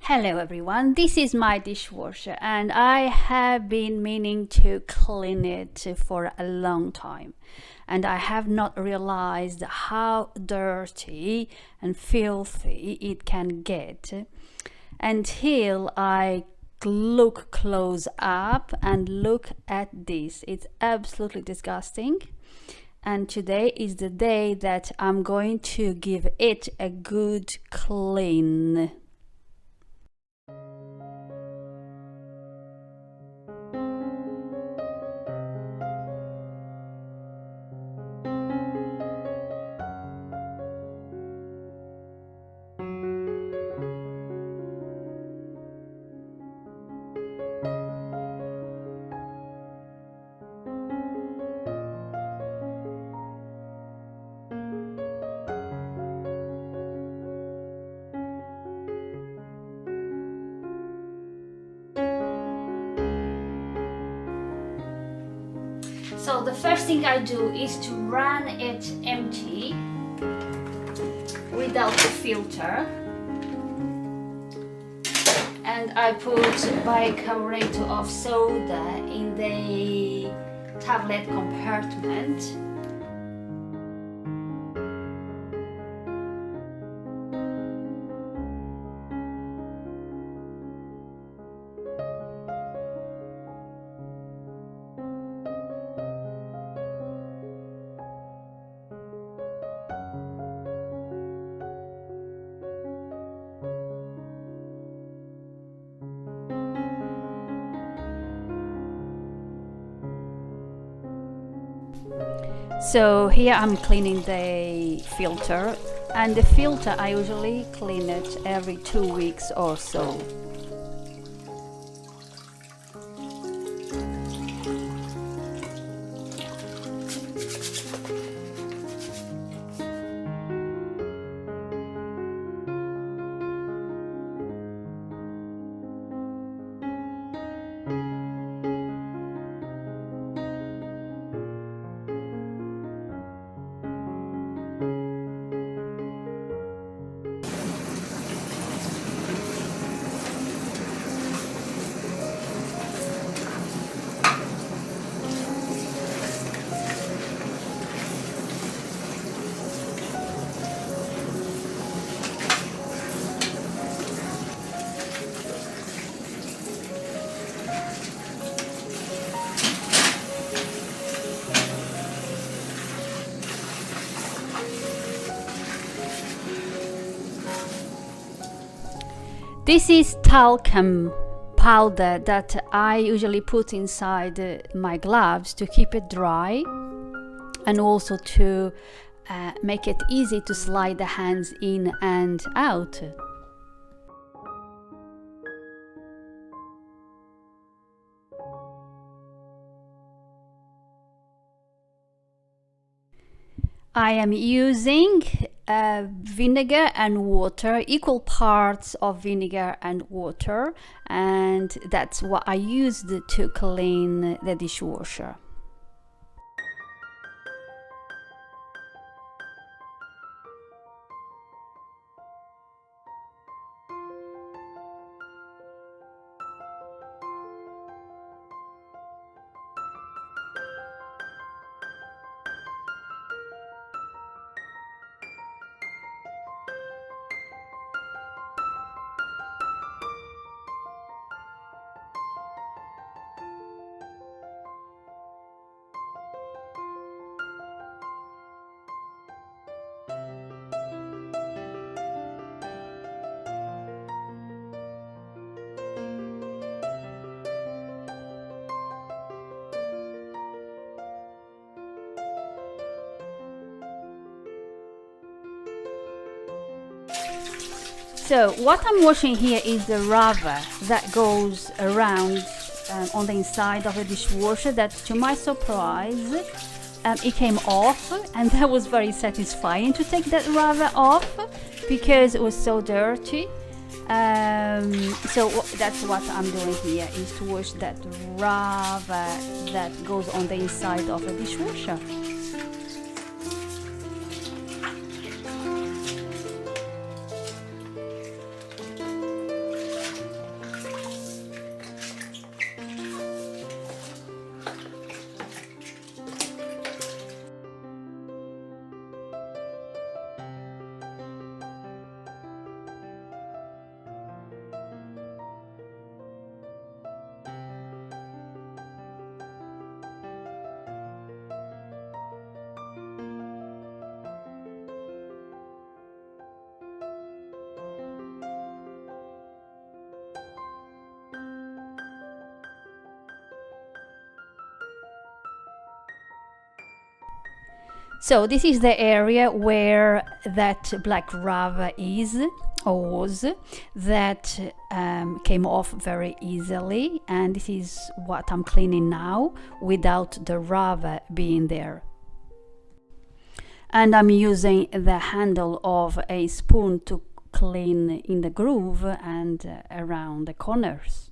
Hello everyone, this is my dishwasher and I have been meaning to clean it for a long time, and I have not realized how dirty and filthy it can get until I look close up and look at this. It's absolutely disgusting, and today is the day that I'm going to give it a good clean. So the first thing I do is to run it empty without the filter, and I put bicarbonate of soda in the tablet compartment. So here I'm cleaning the filter, and the filter I usually clean it every 2 weeks or so. This is talcum powder that I usually put inside my gloves to keep it dry, and also to make it easy to slide the hands in and out. I am using vinegar and water, equal parts of vinegar and water, and that's what I used to clean the dishwasher. So what I'm washing here is the rubber that goes around on the inside of the dishwasher, that to my surprise it came off, and that was very satisfying to take that rubber off because it was so dirty. So that's what I'm doing here, is to wash that rubber that goes on the inside of the dishwasher. So this is the area where that black lava is or was, that came off very easily, and this is what I'm cleaning now without the lava being there. And I'm using the handle of a spoon to clean in the groove and around the corners.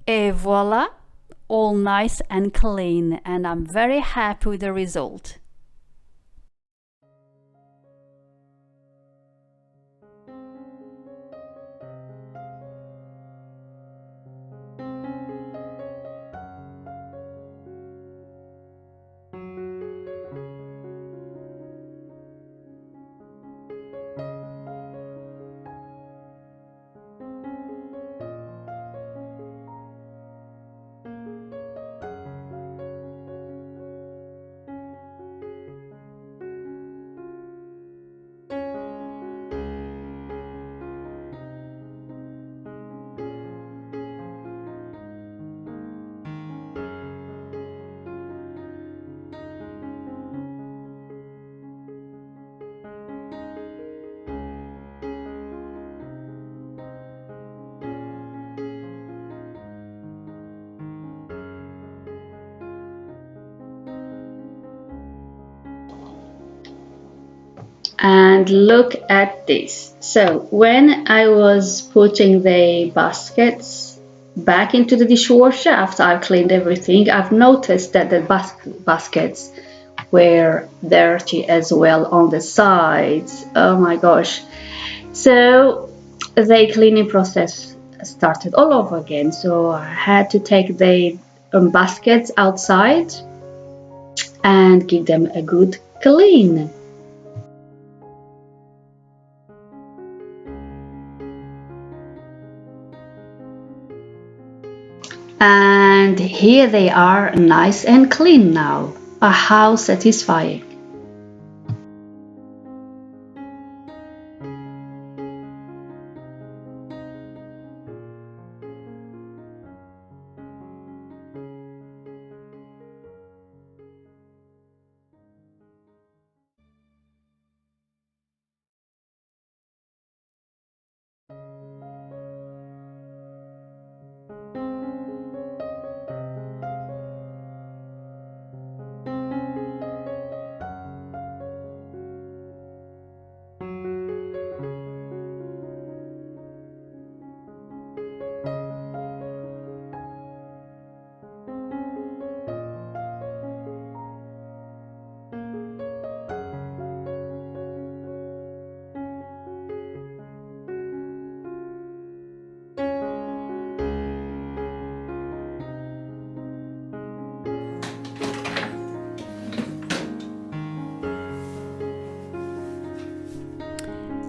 Et voila, all nice and clean, and I'm very happy with the result. And look at this. So when I was putting the baskets back into the dishwasher after I've cleaned everything, I've noticed that the baskets were dirty as well on the sides. Oh my gosh. So the cleaning process started all over again. So I had to take the baskets outside and give them a good clean. And here they are, nice and clean now. How satisfying!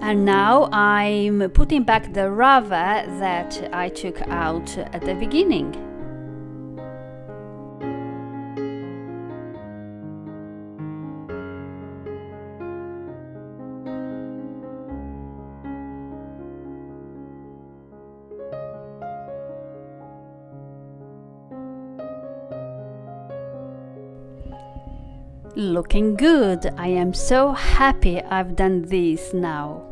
And now I'm putting back the rubber that I took out at the beginning. Looking good. I am so happy I've done this now.